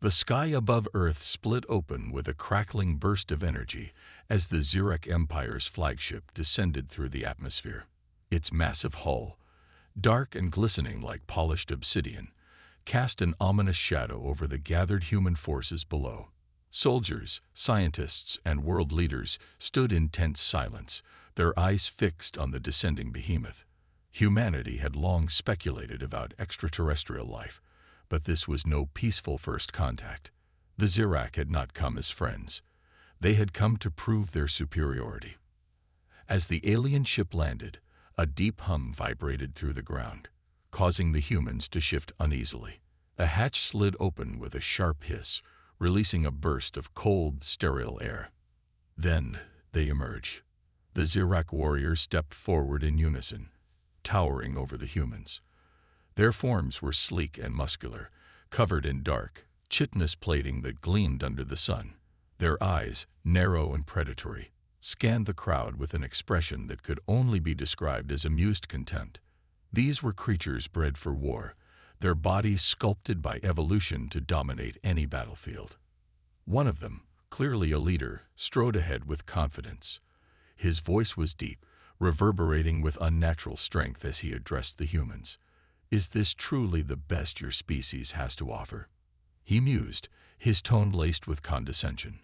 The sky above Earth split open with a crackling burst of energy as the Zyrrak Empire's flagship descended through the atmosphere. Its massive hull, dark and glistening like polished obsidian, cast an ominous shadow over the gathered human forces below. Soldiers, scientists, and world leaders stood in tense silence, their eyes fixed on the descending behemoth. Humanity had long speculated about extraterrestrial life, but this was no peaceful first contact. The Zyrrak had not come as friends. They had come to prove their superiority. As the alien ship landed, a deep hum vibrated through the ground, causing the humans to shift uneasily. A hatch slid open with a sharp hiss, releasing a burst of cold, sterile air. Then they emerged. The Zyrrak warriors stepped forward in unison, towering over the humans. Their forms were sleek and muscular, covered in dark, chitinous plating that gleamed under the sun. Their eyes, narrow and predatory, scanned the crowd with an expression that could only be described as amused contempt. These were creatures bred for war, their bodies sculpted by evolution to dominate any battlefield. One of them, clearly a leader, strode ahead with confidence. His voice was deep, reverberating with unnatural strength as he addressed the humans. "Is this truly the best your species has to offer?" He mused, his tone laced with condescension.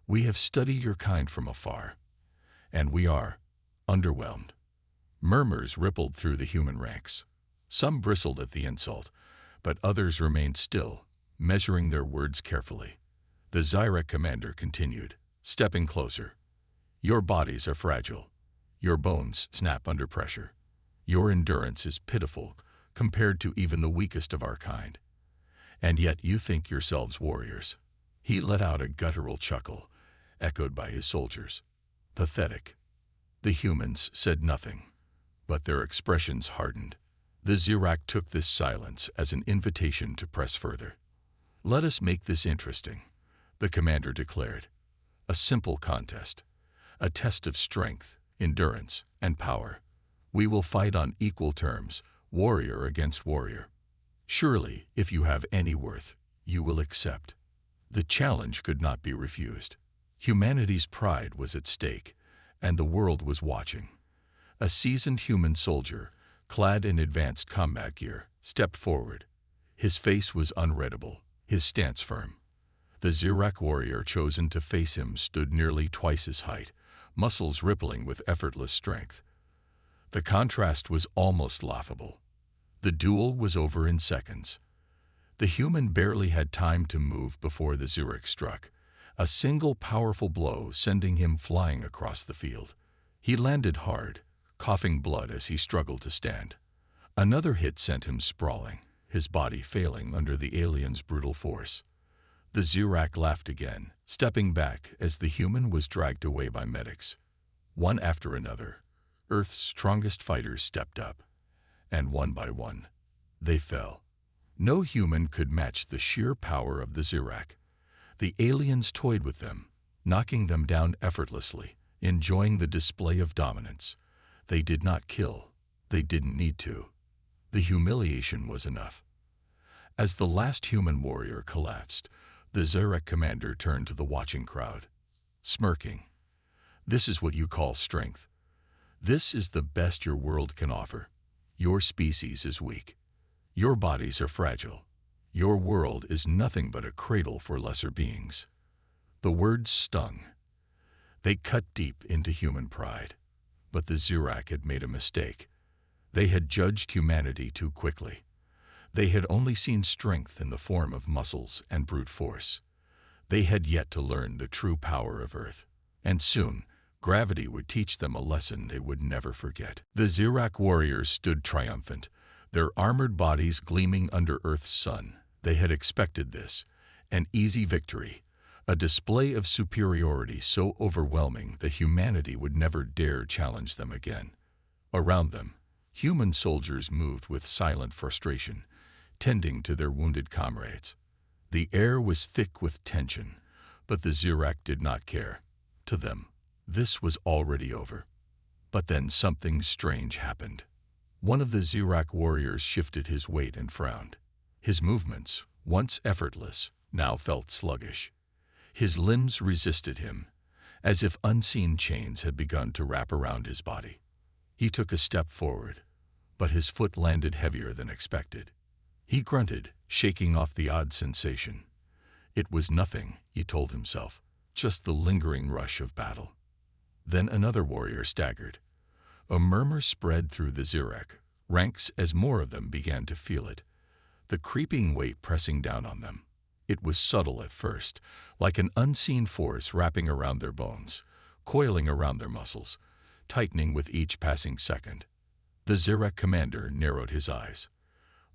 "We have studied your kind from afar, and we are underwhelmed." Murmurs rippled through the human ranks. Some bristled at the insult, but others remained still, measuring their words carefully. The Zyrrak commander continued, stepping closer. "Your bodies are fragile. Your bones snap under pressure. Your endurance is pitiful compared to even the weakest of our kind. And yet you think yourselves warriors." He let out a guttural chuckle, echoed by his soldiers. "Pathetic." The humans said nothing, but their expressions hardened. The Zyrrak took this silence as an invitation to press further. "Let us make this interesting," the commander declared. "A simple contest, a test of strength, endurance, and power. We will fight on equal terms, warrior against warrior. Surely, if you have any worth, you will accept." The challenge could not be refused. Humanity's pride was at stake, and the world was watching. A seasoned human soldier, clad in advanced combat gear, stepped forward. His face was unreadable, his stance firm. The Zyrrak warrior chosen to face him stood nearly twice his height, muscles rippling with effortless strength. The contrast was almost laughable. The duel was over in seconds. The human barely had time to move before the Zyrrak struck, a single powerful blow sending him flying across the field. He landed hard, coughing blood as he struggled to stand. Another hit sent him sprawling, his body failing under the alien's brutal force. The Zyrrak laughed again, stepping back as the human was dragged away by medics. One after another, Earth's strongest fighters stepped up, and one by one, they fell. No human could match the sheer power of the Zyrrak. The aliens toyed with them, knocking them down effortlessly, enjoying the display of dominance. They did not kill. They didn't need to. The humiliation was enough. As the last human warrior collapsed, the Zyrrak commander turned to the watching crowd, smirking. "This is what you call strength. This is the best your world can offer. Your species is weak. Your bodies are fragile. Your world is nothing but a cradle for lesser beings." The words stung. They cut deep into human pride. But the Zyrrak had made a mistake. They had judged humanity too quickly. They had only seen strength in the form of muscles and brute force. They had yet to learn the true power of Earth. And soon, gravity would teach them a lesson they would never forget. The Zyrrak warriors stood triumphant, their armored bodies gleaming under Earth's sun. They had expected this, an easy victory, a display of superiority so overwhelming that humanity would never dare challenge them again. Around them, human soldiers moved with silent frustration, tending to their wounded comrades. The air was thick with tension, but the Zyrrak did not care. To them, this was already over. But then something strange happened. One of the Zyrrak warriors shifted his weight and frowned. His movements, once effortless, now felt sluggish. His limbs resisted him, as if unseen chains had begun to wrap around his body. He took a step forward, but his foot landed heavier than expected. He grunted, shaking off the odd sensation. It was nothing, he told himself, just the lingering rush of battle. Then another warrior staggered. A murmur spread through the Zyrrak ranks as more of them began to feel it, the creeping weight pressing down on them. It was subtle at first, like an unseen force wrapping around their bones, coiling around their muscles, tightening with each passing second. The Zyrrak commander narrowed his eyes.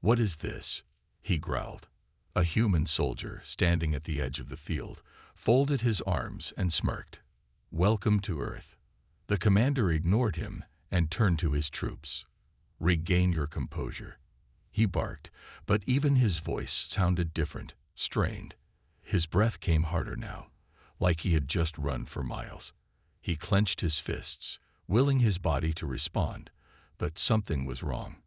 "What is this?" he growled. A human soldier, standing at the edge of the field, folded his arms and smirked. "Welcome to Earth." The commander ignored him and turned to his troops. "Regain your composure," he barked, but even his voice sounded different, strained. His breath came harder now, like he had just run for miles. He clenched his fists, willing his body to respond, but something was wrong.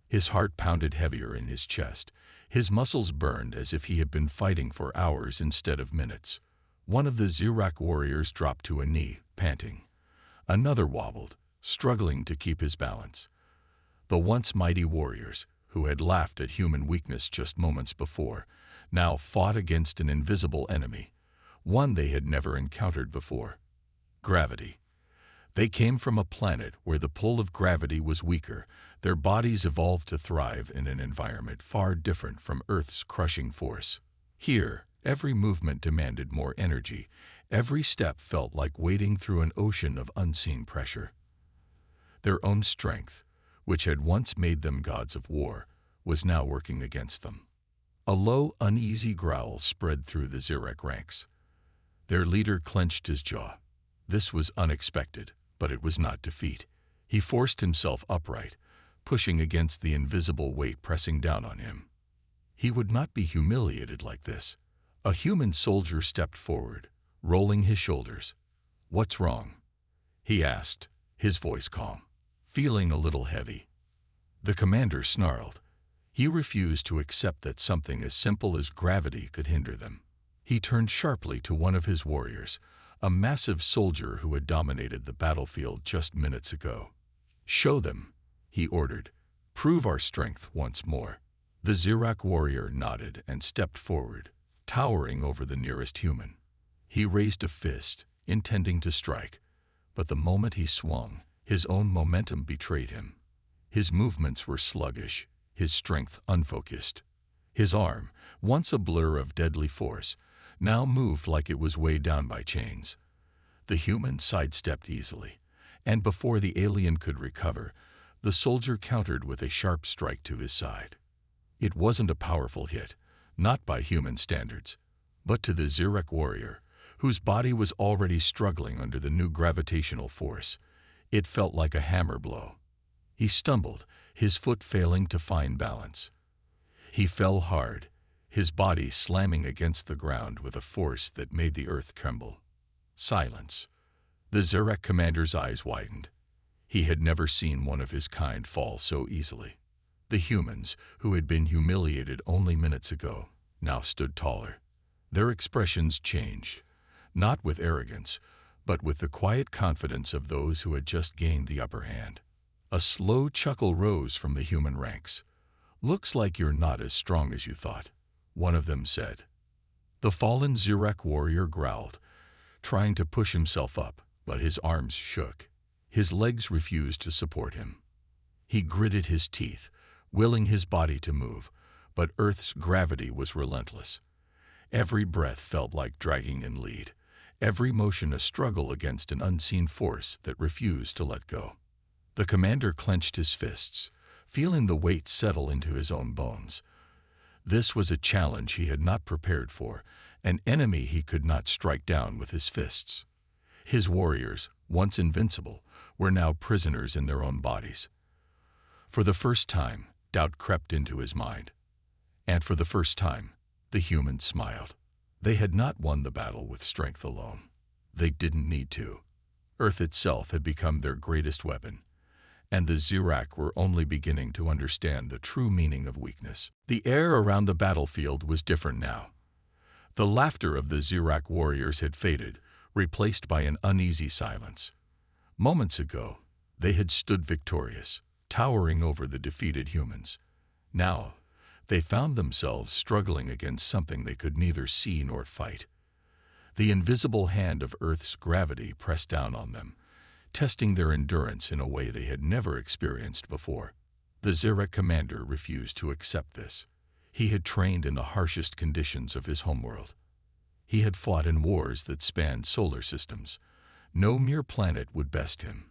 His heart pounded heavier in his chest. His muscles burned as if he had been fighting for hours instead of minutes. One of the Zyrrak warriors dropped to a knee, panting. Another wobbled, struggling to keep his balance. The once mighty warriors, who had laughed at human weakness just moments before, now fought against an invisible enemy, one they had never encountered before. Gravity. They came from a planet where the pull of gravity was weaker. Their bodies evolved to thrive in an environment far different from Earth's crushing force. Here, every movement demanded more energy. Every step felt like wading through an ocean of unseen pressure. Their own strength, which had once made them gods of war, was now working against them. A low, uneasy growl spread through the Zyrrak ranks. Their leader clenched his jaw. This was unexpected, but it was not defeat. He forced himself upright, pushing against the invisible weight pressing down on him. He would not be humiliated like this. A human soldier stepped forward, rolling his shoulders. "What's wrong?" he asked, his voice calm, feeling a little heavy. The commander snarled. He refused to accept that something as simple as gravity could hinder them. He turned sharply to one of his warriors, a massive soldier who had dominated the battlefield just minutes ago. "Show them," he ordered. "Prove our strength once more." The Zyrrak warrior nodded and stepped forward, towering over the nearest human. He raised a fist, intending to strike, but the moment he swung, his own momentum betrayed him. His movements were sluggish, his strength unfocused. His arm, once a blur of deadly force, now moved like it was weighed down by chains. The human sidestepped easily, and before the alien could recover, the soldier countered with a sharp strike to his side. It wasn't a powerful hit, not by human standards, but to the Zyrrak warrior, whose body was already struggling under the new gravitational force. It felt like a hammer blow. He stumbled, his foot failing to find balance. He fell hard, his body slamming against the ground with a force that made the earth tremble. Silence. The Zyrrak commander's eyes widened. He had never seen one of his kind fall so easily. The humans, who had been humiliated only minutes ago, now stood taller. Their expressions changed, not with arrogance, but with the quiet confidence of those who had just gained the upper hand. A slow chuckle rose from the human ranks. "Looks like you're not as strong as you thought," one of them said. The fallen Zyrrak warrior growled, trying to push himself up, but his arms shook. His legs refused to support him. He gritted his teeth, willing his body to move, but Earth's gravity was relentless. Every breath felt like dragging in lead, every motion a struggle against an unseen force that refused to let go. The commander clenched his fists, feeling the weight settle into his own bones. This was a challenge he had not prepared for, an enemy he could not strike down with his fists. His warriors, once invincible, were now prisoners in their own bodies. For the first time, doubt crept into his mind. And for the first time, the human smiled. They had not won the battle with strength alone. They didn't need to. Earth itself had become their greatest weapon, and the Zyrrak were only beginning to understand the true meaning of weakness. The air around the battlefield was different now. The laughter of the Zyrrak warriors had faded, replaced by an uneasy silence. Moments ago, they had stood victorious, towering over the defeated humans. Now, they found themselves struggling against something they could neither see nor fight. The invisible hand of Earth's gravity pressed down on them, testing their endurance in a way they had never experienced before. The Zyrrak commander refused to accept this. He had trained in the harshest conditions of his homeworld. He had fought in wars that spanned solar systems. No mere planet would best him.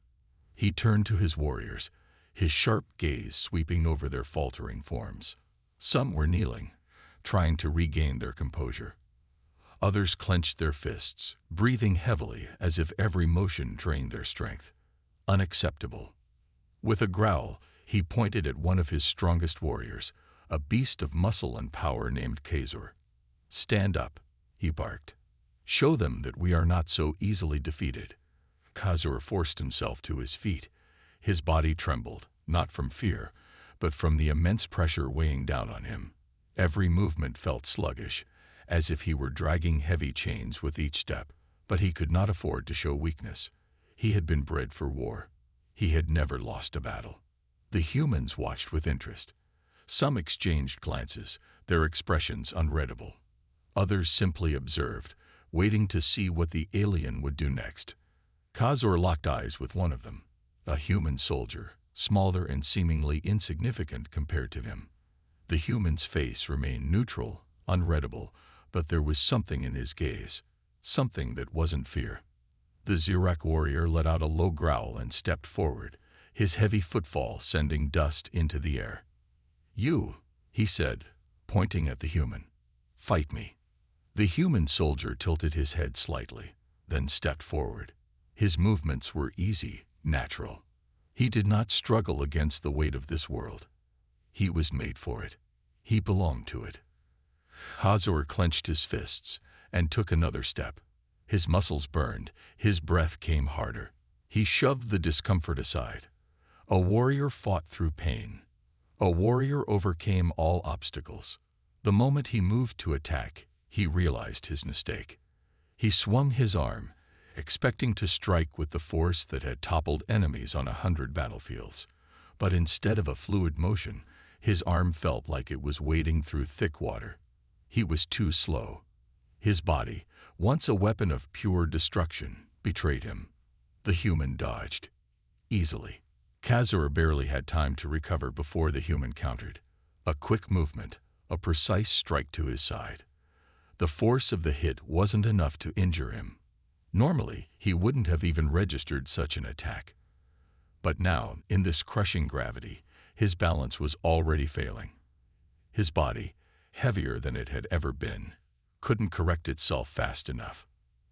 He turned to his warriors, his sharp gaze sweeping over their faltering forms. Some were kneeling, trying to regain their composure. Others clenched their fists, breathing heavily as if every motion drained their strength. Unacceptable. With a growl, he pointed at one of his strongest warriors, a beast of muscle and power named Khazur. "Stand up," he barked. "Show them that we are not so easily defeated." Khazur forced himself to his feet. His body trembled, not from fear, but from the immense pressure weighing down on him. Every movement felt sluggish, as if he were dragging heavy chains with each step, but he could not afford to show weakness. He had been bred for war. He had never lost a battle. The humans watched with interest. Some exchanged glances, their expressions unreadable. Others simply observed, waiting to see what the alien would do next. Khazur locked eyes with one of them, a human soldier, smaller and seemingly insignificant compared to him. The human's face remained neutral, unreadable, but there was something in his gaze, something that wasn't fear. The Zyrrak warrior let out a low growl and stepped forward, his heavy footfall sending dust into the air. "You," he said, pointing at the human. "Fight me." The human soldier tilted his head slightly, then stepped forward. His movements were easy, natural. He did not struggle against the weight of this world. He was made for it. He belonged to it. Khazur clenched his fists and took another step. His muscles burned, his breath came harder. He shoved the discomfort aside. A warrior fought through pain. A warrior overcame all obstacles. The moment he moved to attack, he realized his mistake. He swung his arm, expecting to strike with the force that had toppled enemies on 100 battlefields. But instead of a fluid motion, his arm felt like it was wading through thick water. He was too slow. His body, once a weapon of pure destruction, betrayed him. The human dodged. Easily. Khazur barely had time to recover before the human countered. A quick movement, a precise strike to his side. The force of the hit wasn't enough to injure him. Normally, he wouldn't have even registered such an attack. But now, in this crushing gravity, his balance was already failing. His body, heavier than it had ever been, couldn't correct itself fast enough.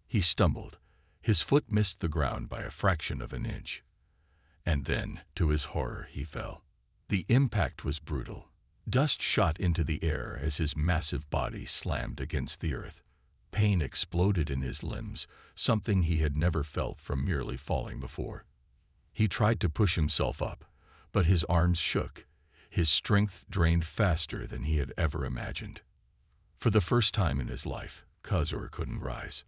He stumbled. His foot missed the ground by a fraction of an inch. And then, to his horror, he fell. The impact was brutal. Dust shot into the air as his massive body slammed against the earth. Pain exploded in his limbs, something he had never felt from merely falling before. He tried to push himself up, but his arms shook. His strength drained faster than he had ever imagined. For the first time in his life, Khazur couldn't rise.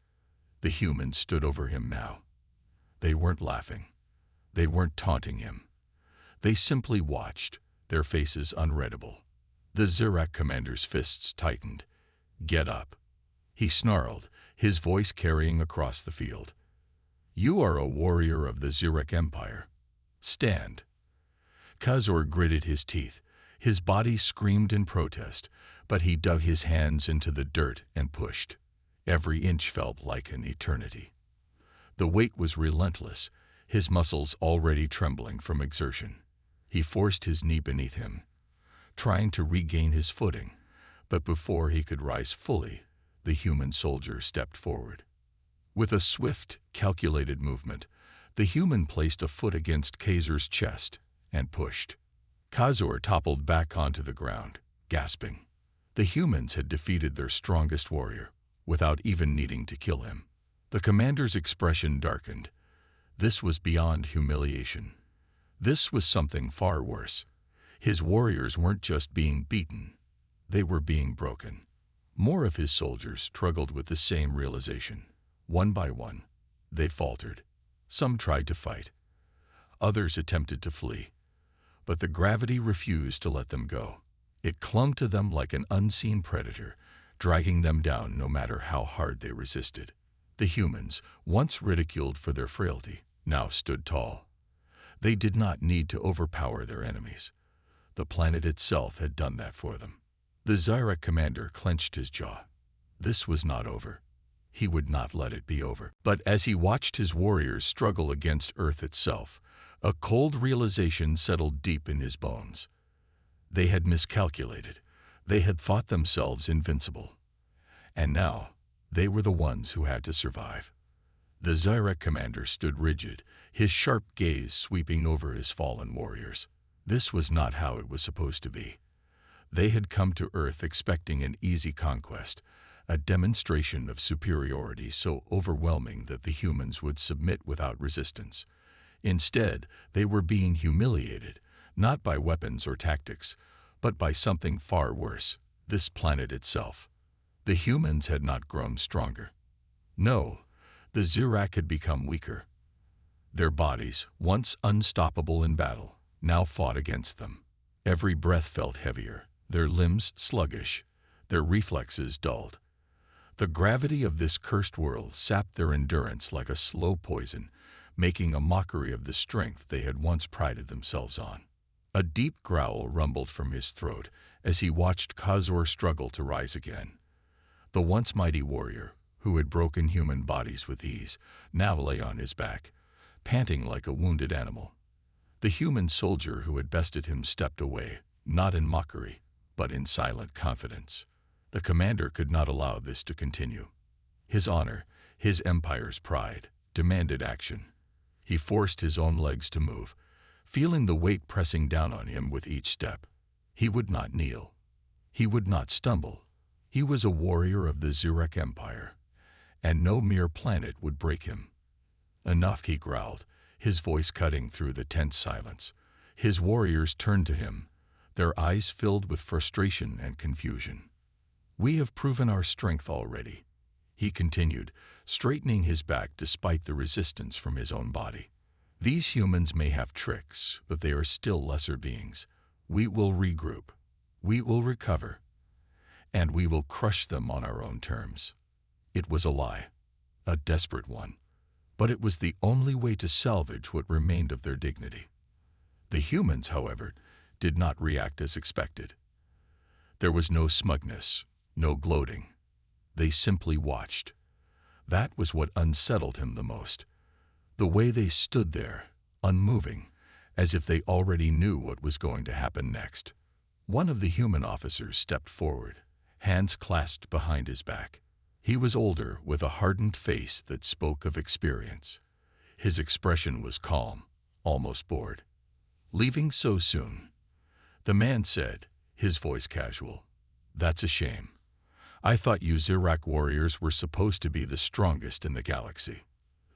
The humans stood over him now. They weren't laughing. They weren't taunting him. They simply watched, their faces unreadable. The Zyrrak commander's fists tightened. "Get up," he snarled, his voice carrying across the field. "You are a warrior of the Zyrrak Empire. Stand." Khazur gritted his teeth. His body screamed in protest, but he dug his hands into the dirt and pushed. Every inch felt like an eternity. The weight was relentless, his muscles already trembling from exertion. He forced his knee beneath him, trying to regain his footing, but before he could rise fully, the human soldier stepped forward. With a swift, calculated movement, the human placed a foot against Khazur's chest and pushed. Khazur toppled back onto the ground, gasping. The humans had defeated their strongest warrior, without even needing to kill him. The commander's expression darkened. This was beyond humiliation. This was something far worse. His warriors weren't just being beaten, they were being broken. More of his soldiers struggled with the same realization. One by one, they faltered. Some tried to fight. Others attempted to flee. But the gravity refused to let them go. It clung to them like an unseen predator, dragging them down no matter how hard they resisted. The humans, once ridiculed for their frailty, now stood tall. They did not need to overpower their enemies. The planet itself had done that for them. The Zyrrak commander clenched his jaw. This was not over. He would not let it be over. But as he watched his warriors struggle against Earth itself, a cold realization settled deep in his bones. They had miscalculated. They had thought themselves invincible. And now, they were the ones who had to survive. The Zyrrak commander stood rigid, his sharp gaze sweeping over his fallen warriors. This was not how it was supposed to be. They had come to Earth expecting an easy conquest, a demonstration of superiority so overwhelming that the humans would submit without resistance. Instead, they were being humiliated, not by weapons or tactics, but by something far worse, this planet itself. The humans had not grown stronger. No, the Zyrrak had become weaker. Their bodies, once unstoppable in battle, now fought against them. Every breath felt heavier, their limbs sluggish, their reflexes dulled. The gravity of this cursed world sapped their endurance like a slow poison, making a mockery of the strength they had once prided themselves on. A deep growl rumbled from his throat as he watched Khazor struggle to rise again. The once mighty warrior, who had broken human bodies with ease, now lay on his back, panting like a wounded animal. The human soldier who had bested him stepped away, not in mockery, but in silent confidence. The commander could not allow this to continue. His honor, his empire's pride, demanded action. He forced his own legs to move, feeling the weight pressing down on him with each step. He would not kneel. He would not stumble. He was a warrior of the Zyrrak Empire, and no mere planet would break him. Enough, he growled, his voice cutting through the tense silence. His warriors turned to him, their eyes filled with frustration and confusion. We have proven our strength already, he continued, straightening his back despite the resistance from his own body. These humans may have tricks, but they are still lesser beings. We will regroup. We will recover. And we will crush them on our own terms. It was a lie, a desperate one, but it was the only way to salvage what remained of their dignity. The humans, however, did not react as expected. There was no smugness, no gloating. They simply watched. That was what unsettled him the most. The way they stood there, unmoving, as if they already knew what was going to happen next. One of the human officers stepped forward, hands clasped behind his back. He was older, with a hardened face that spoke of experience. His expression was calm, almost bored. "Leaving so soon?" The man said, his voice casual. "That's a shame. I thought you Zyrrak warriors were supposed to be the strongest in the galaxy."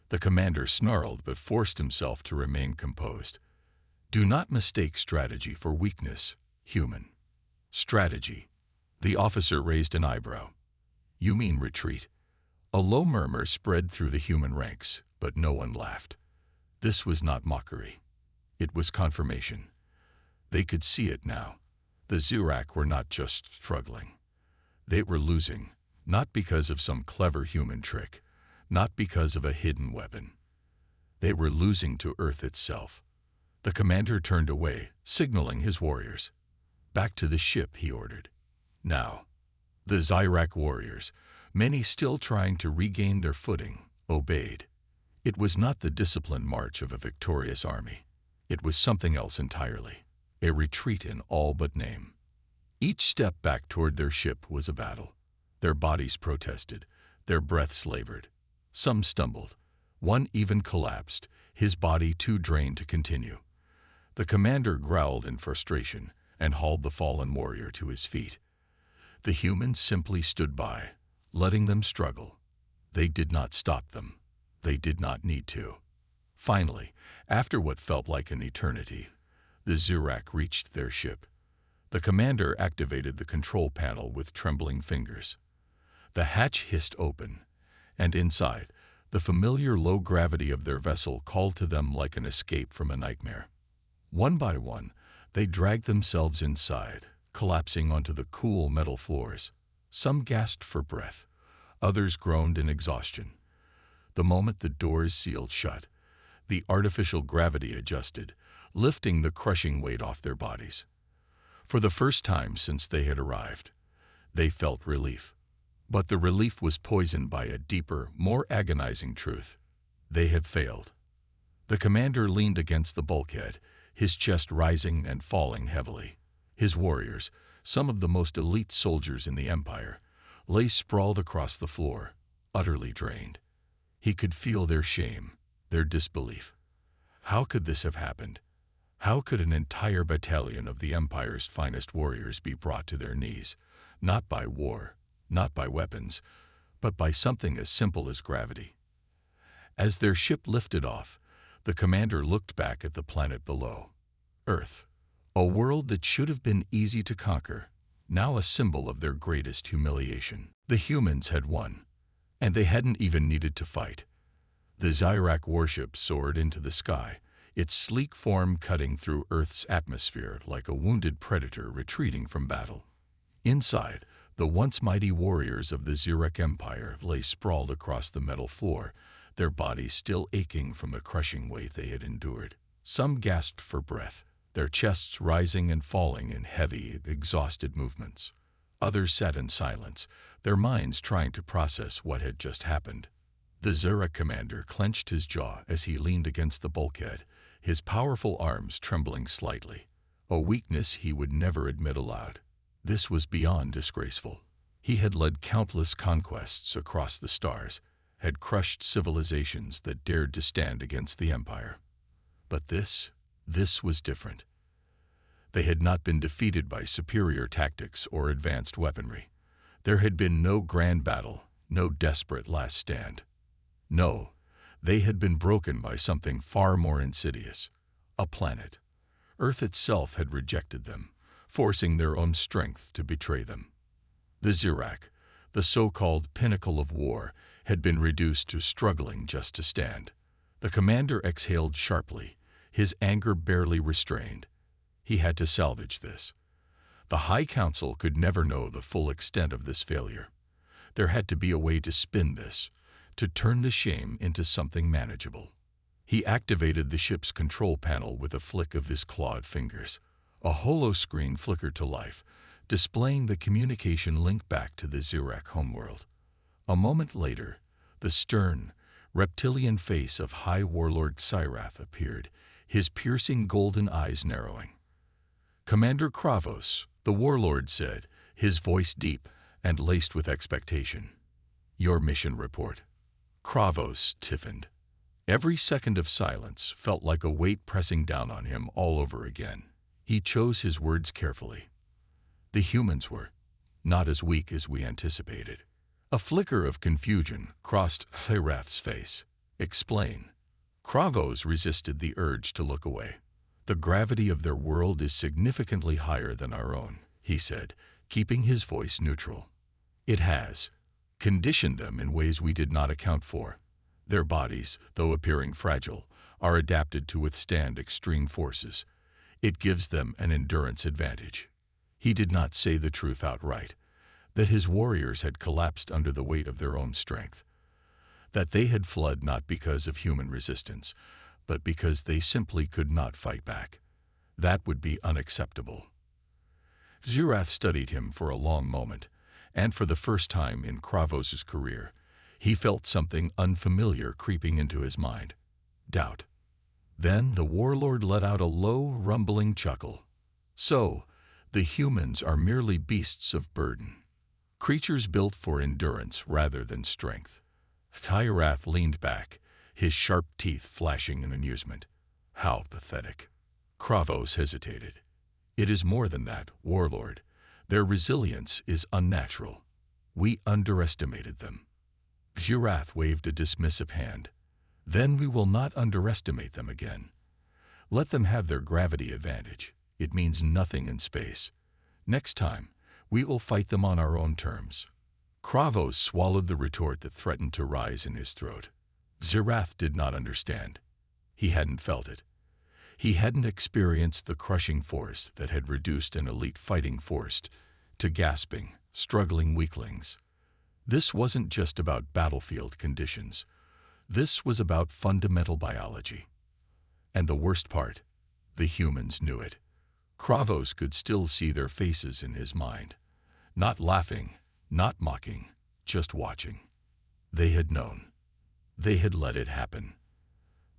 The commander snarled but forced himself to remain composed. "Do not mistake strategy for weakness, human." "Strategy?" The officer raised an eyebrow. "You mean retreat?" A low murmur spread through the human ranks, but no one laughed. This was not mockery. It was confirmation. They could see it now. The Zyrrak were not just struggling. They were losing, not because of some clever human trick, not because of a hidden weapon. They were losing to Earth itself. The commander turned away, signaling his warriors. "Back to the ship," he ordered. Now, the Zyrrak warriors, many still trying to regain their footing, obeyed. It was not the disciplined march of a victorious army. It was something else entirely, a retreat in all but name. Each step back toward their ship was a battle. Their bodies protested, their breaths labored. Some stumbled. One even collapsed, his body too drained to continue. The commander growled in frustration and hauled the fallen warrior to his feet. The humans simply stood by, letting them struggle. They did not stop them. They did not need to. Finally, after what felt like an eternity, the Zyrrak reached their ship. The commander activated the control panel with trembling fingers. The hatch hissed open, and inside, the familiar low gravity of their vessel called to them like an escape from a nightmare. One by one, they dragged themselves inside, collapsing onto the cool metal floors. Some gasped for breath, others groaned in exhaustion. The moment the doors sealed shut, the artificial gravity adjusted, lifting the crushing weight off their bodies. For the first time since they had arrived, they felt relief. But the relief was poisoned by a deeper, more agonizing truth. They had failed. The commander leaned against the bulkhead, his chest rising and falling heavily. His warriors, some of the most elite soldiers in the Empire, lay sprawled across the floor, utterly drained. He could feel their shame, their disbelief. How could this have happened? How could an entire battalion of the Empire's finest warriors be brought to their knees, not by war, not by weapons, but by something as simple as gravity? As their ship lifted off, the commander looked back at the planet below. Earth, a world that should have been easy to conquer, now a symbol of their greatest humiliation. The humans had won, and they hadn't even needed to fight. The Zyrrak warship soared into the sky, its sleek form cutting through Earth's atmosphere like a wounded predator retreating from battle. Inside, the once mighty warriors of the Zyrrak Empire lay sprawled across the metal floor, their bodies still aching from the crushing weight they had endured. Some gasped for breath, their chests rising and falling in heavy, exhausted movements. Others sat in silence, their minds trying to process what had just happened. The Zyrrak commander clenched his jaw as he leaned against the bulkhead, his powerful arms trembling slightly, a weakness he would never admit aloud. This was beyond disgraceful. He had led countless conquests across the stars, had crushed civilizations that dared to stand against the Empire. But this was different. They had not been defeated by superior tactics or advanced weaponry. There had been no grand battle, no desperate last stand. No, they had been broken by something far more insidious. A planet. Earth itself had rejected them, forcing their own strength to betray them. The Zyrrak, the so-called pinnacle of war, had been reduced to struggling just to stand. The commander exhaled sharply, his anger barely restrained. He had to salvage this. The High Council could never know the full extent of this failure. There had to be a way to spin this, to turn the shame into something manageable. He activated the ship's control panel with a flick of his clawed fingers. A holo-screen flickered to life, displaying the communication link back to the Zyrrak homeworld. A moment later, the stern, reptilian face of High Warlord Cyrath appeared, his piercing golden eyes narrowing. "Commander Kravos," the warlord said, his voice deep and laced with expectation. "Your mission report." Kravos stiffened. Every second of silence felt like a weight pressing down on him all over again. He chose his words carefully. The humans were not as weak as we anticipated. A flicker of confusion crossed Cyrath's face. "Explain." Kravos resisted the urge to look away. "The gravity of their world is significantly higher than our own," he said, keeping his voice neutral. "It has conditioned them in ways we did not account for. Their bodies, though appearing fragile, are adapted to withstand extreme forces. It gives them an endurance advantage." He did not say the truth outright, that his warriors had collapsed under the weight of their own strength, that they had fled not because of human resistance, but because they simply could not fight back. That would be unacceptable. Cyrath studied him for a long moment, and for the first time in Kravos' career, he felt something unfamiliar creeping into his mind. Doubt. Then the warlord let out a low, rumbling chuckle. "So, the humans are merely beasts of burden. Creatures built for endurance rather than strength." Cyrath leaned back, his sharp teeth flashing in amusement. "How pathetic." Kravos hesitated. "It is more than that, warlord. Their resilience is unnatural. We underestimated them." Cyrath waved a dismissive hand. "Then we will not underestimate them again. Let them have their gravity advantage. It means nothing in space. Next time, we will fight them on our own terms." Kravos swallowed the retort that threatened to rise in his throat. Zyrrak did not understand. He hadn't felt it. He hadn't experienced the crushing force that had reduced an elite fighting force to gasping, struggling weaklings. This wasn't just about battlefield conditions. This was about fundamental biology. And the worst part, the humans knew it. Kravos could still see their faces in his mind. Not laughing, not mocking, just watching. They had known. They had let it happen.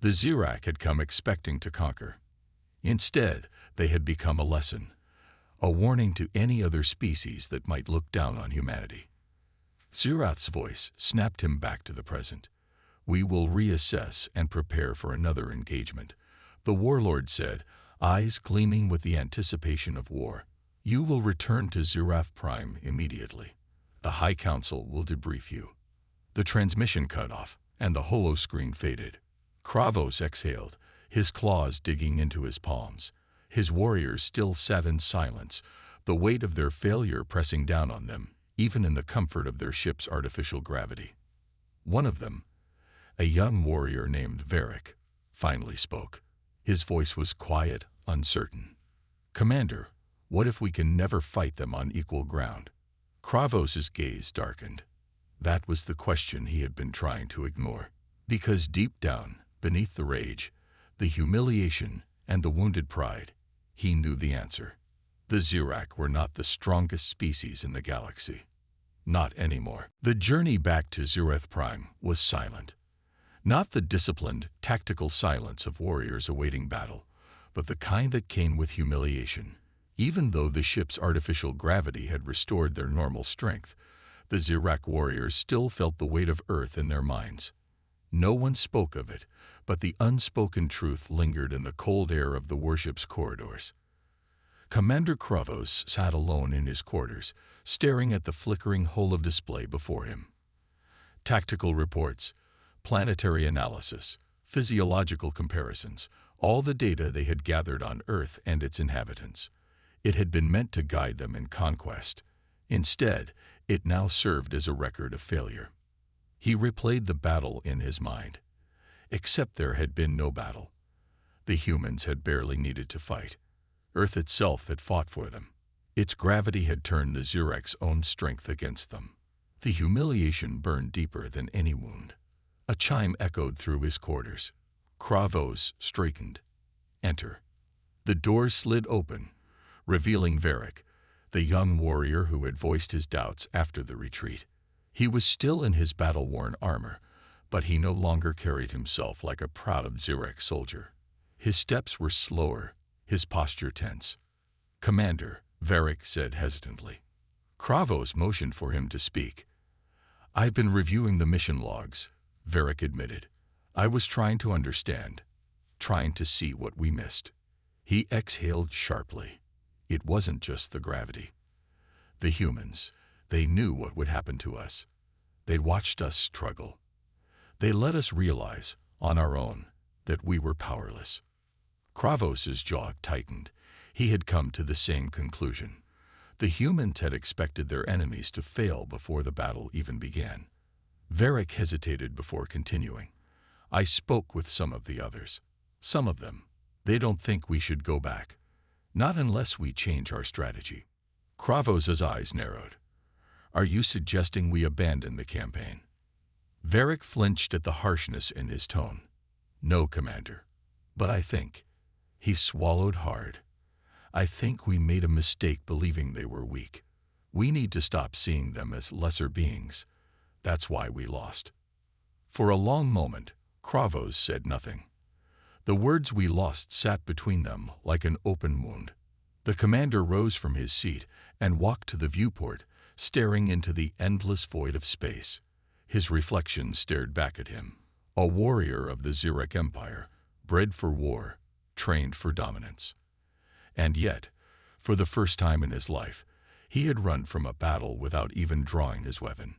The Zyrrak had come expecting to conquer. Instead, they had become a lesson, a warning to any other species that might look down on humanity. Zyrrak's voice snapped him back to the present. "We will reassess and prepare for another engagement," the warlord said, eyes gleaming with the anticipation of war. "You will return to Zyrrak Prime immediately. The High Council will debrief you." The transmission cut off, and the holoscreen faded. Kravos exhaled, his claws digging into his palms. His warriors still sat in silence, the weight of their failure pressing down on them, even in the comfort of their ship's artificial gravity. One of them, a young warrior named Zyrrak, finally spoke. His voice was quiet, uncertain. "Commander, what if we can never fight them on equal ground?" Kravos's gaze darkened. That was the question he had been trying to ignore. Because deep down, beneath the rage, the humiliation, and the wounded pride, he knew the answer. The Zyrrak were not the strongest species in the galaxy. Not anymore. The journey back to Zyrrak Prime was silent. Not the disciplined, tactical silence of warriors awaiting battle, but the kind that came with humiliation. Even though the ship's artificial gravity had restored their normal strength, the Zyrrak warriors still felt the weight of Earth in their minds. No one spoke of it, but the unspoken truth lingered in the cold air of the warship's corridors. Commander Kravos sat alone in his quarters, staring at the flickering hull of display before him. Tactical reports, planetary analysis, physiological comparisons, all the data they had gathered on Earth and its inhabitants. It had been meant to guide them in conquest. Instead, it now served as a record of failure. He replayed the battle in his mind. Except there had been no battle. The humans had barely needed to fight. Earth itself had fought for them. Its gravity had turned the Zyrrak's own strength against them. The humiliation burned deeper than any wound. A chime echoed through his quarters. Kravos straightened. "Enter." The door slid open, revealing Zyrrak, the young warrior who had voiced his doubts after the retreat. He was still in his battle-worn armor, but he no longer carried himself like a proud Zyrrak soldier. His steps were slower, his posture tense. "Commander," Zyrrak said hesitantly. Kravos motioned for him to speak. "I've been reviewing the mission logs," Zyrrak admitted. "I was trying to understand, trying to see what we missed." He exhaled sharply. It wasn't just the gravity. The humans, they knew what would happen to us. They'd watched us struggle. They let us realize, on our own, that we were powerless. Kravos's jaw tightened. He had come to the same conclusion. The humans had expected their enemies to fail before the battle even began. Zyrrak hesitated before continuing. "I spoke with some of the others. Some of them. They don't think we should go back. Not unless we change our strategy." Kravos's eyes narrowed. "Are you suggesting we abandon the campaign?" Zyrrak flinched at the harshness in his tone. "No, Commander. But I think..." He swallowed hard. "I think we made a mistake believing they were weak. We need to stop seeing them as lesser beings. That's why we lost." For a long moment, Kravos said nothing. The words "we lost" sat between them like an open wound. The commander rose from his seat and walked to the viewport, staring into the endless void of space. His reflection stared back at him. A warrior of the Zyrrak Empire, bred for war, trained for dominance. And yet, for the first time in his life, he had run from a battle without even drawing his weapon.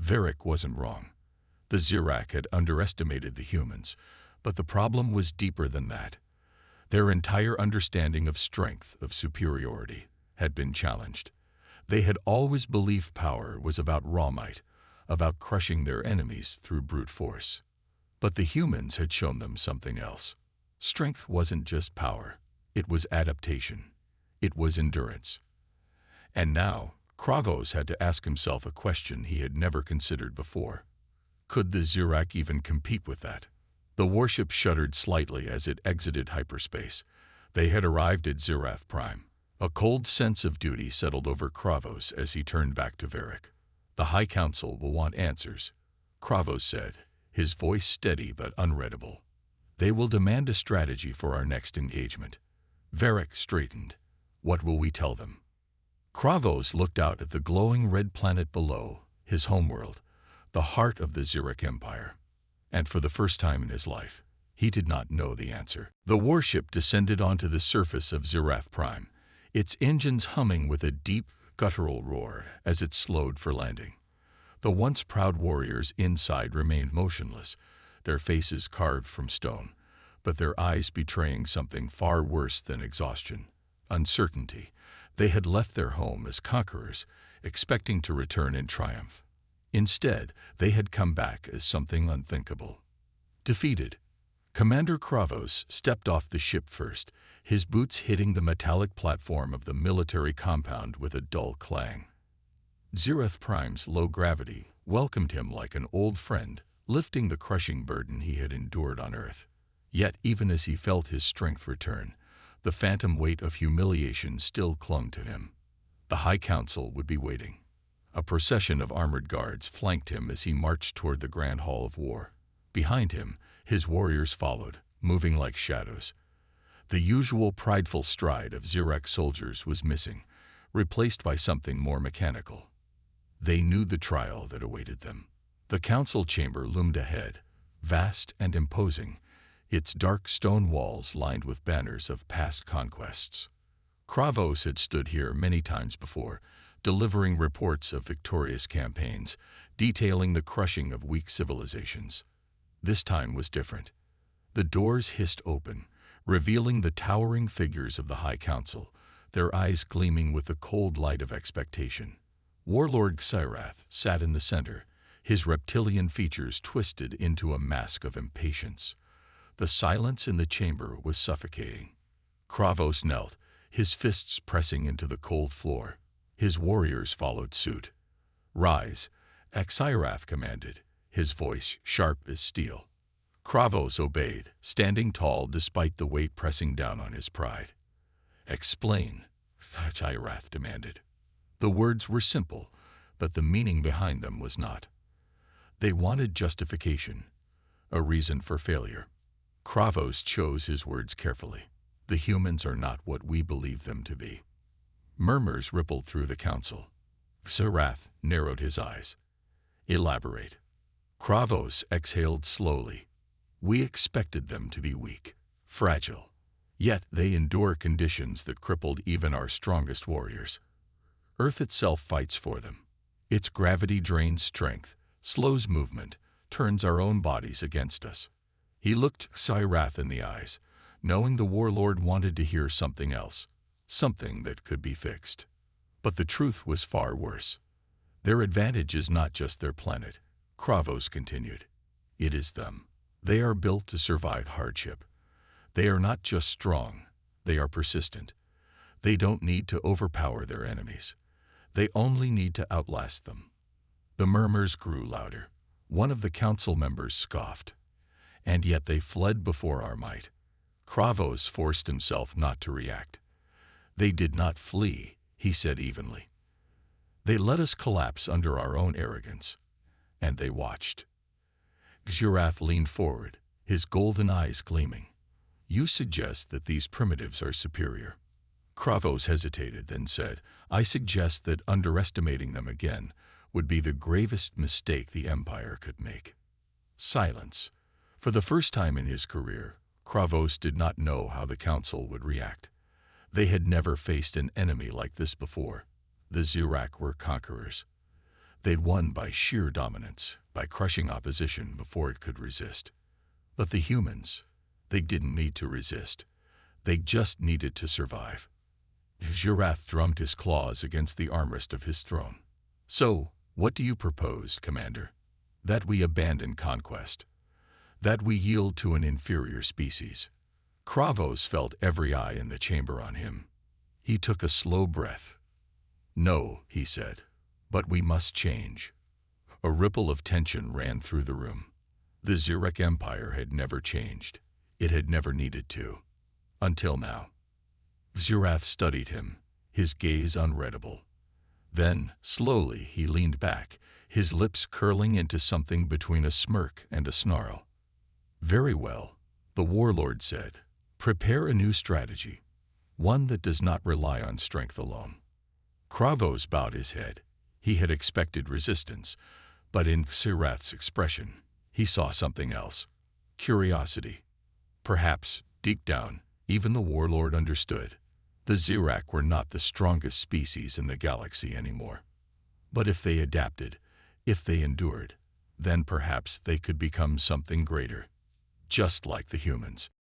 Zyrrak wasn't wrong. The Zyrrak had underestimated the humans, but the problem was deeper than that. Their entire understanding of strength, of superiority, had been challenged. They had always believed power was about raw might, about crushing their enemies through brute force. But the humans had shown them something else. Strength wasn't just power. It was adaptation. It was endurance. And now, Kravos had to ask himself a question he had never considered before. Could the Zyrrak even compete with that? The warship shuddered slightly as it exited hyperspace. They had arrived at Zyrrak Prime. A cold sense of duty settled over Kravos as he turned back to Zyrrak. The High Council will want answers, Kravos said, his voice steady but unreadable. They will demand a strategy for our next engagement. Zyrrak straightened. What will we tell them? Kravos looked out at the glowing red planet below, his homeworld, the heart of the Zyrrak Empire. And for the first time in his life, he did not know the answer. The warship descended onto the surface of Zyrrak Prime, its engines humming with a deep, guttural roar as it slowed for landing. The once proud warriors inside remained motionless, their faces carved from stone, but their eyes betraying something far worse than exhaustion, uncertainty. They had left their home as conquerors, expecting to return in triumph. Instead, they had come back as something unthinkable. Defeated, Commander Kravos stepped off the ship first, his boots hitting the metallic platform of the military compound with a dull clang. Zyrrak Prime's low gravity welcomed him like an old friend, lifting the crushing burden he had endured on Earth. Yet even as he felt his strength return, the phantom weight of humiliation still clung to him. The High Council would be waiting. A procession of armored guards flanked him as he marched toward the Grand Hall of War. Behind him, his warriors followed, moving like shadows. The usual prideful stride of Zyrrak soldiers was missing, replaced by something more mechanical. They knew the trial that awaited them. The council chamber loomed ahead, vast and imposing, its dark stone walls lined with banners of past conquests. Kravos had stood here many times before, delivering reports of victorious campaigns, detailing the crushing of weak civilizations. This time was different. The doors hissed open, revealing the towering figures of the High Council, their eyes gleaming with the cold light of expectation. Warlord Zyrrak sat in the center, his reptilian features twisted into a mask of impatience. The silence in the chamber was suffocating. Kravos knelt, his fists pressing into the cold floor. His warriors followed suit. "Rise," Zyrrak commanded, his voice sharp as steel. Kravos obeyed, standing tall despite the weight pressing down on his pride. "Explain," Zyrrak demanded. The words were simple, but the meaning behind them was not. They wanted justification, a reason for failure. Kravos chose his words carefully. The humans are not what we believe them to be. Murmurs rippled through the council. Zyrrak narrowed his eyes. "Elaborate." Kravos exhaled slowly. "We expected them to be weak, fragile. Yet they endure conditions that crippled even our strongest warriors. Earth itself fights for them. Its gravity drains strength, slows movement, turns our own bodies against us." He looked Zyrrak in the eyes, knowing the warlord wanted to hear something else, something that could be fixed. But the truth was far worse. "Their advantage is not just their planet," Kravos continued. "It is them. They are built to survive hardship. They are not just strong, they are persistent. They don't need to overpower their enemies. They only need to outlast them." The murmurs grew louder. One of the council members scoffed. "And yet they fled before our might." Kravos forced himself not to react. "They did not flee," he said evenly. "They let us collapse under our own arrogance." And they watched. Zyrrak leaned forward, his golden eyes gleaming. "You suggest that these primitives are superior." Kravos hesitated, then said, "I suggest that underestimating them again would be the gravest mistake the Empire could make." Silence. For the first time in his career, Kravos did not know how the council would react. They had never faced an enemy like this before. The Zyrrak were conquerors. They'd won by sheer dominance, by crushing opposition before it could resist. But the humans, they didn't need to resist. They just needed to survive. Zyrrak drummed his claws against the armrest of his throne. "So, what do you propose, Commander? That we abandon conquest? That we yield to an inferior species?" Kravos felt every eye in the chamber on him. He took a slow breath. "No," he said, "but we must change." A ripple of tension ran through the room. The Zyrrak Empire had never changed. It had never needed to. Until now. Zyrrak studied him, his gaze unreadable. Then, slowly, he leaned back, his lips curling into something between a smirk and a snarl. "Very well," the warlord said. "Prepare a new strategy, one that does not rely on strength alone." Kravos bowed his head. He had expected resistance, but in Zyrrak's expression, he saw something else. Curiosity. Perhaps, deep down, even the warlord understood. The Zyrrak were not the strongest species in the galaxy anymore. But if they adapted, if they endured, then perhaps they could become something greater, just like the humans.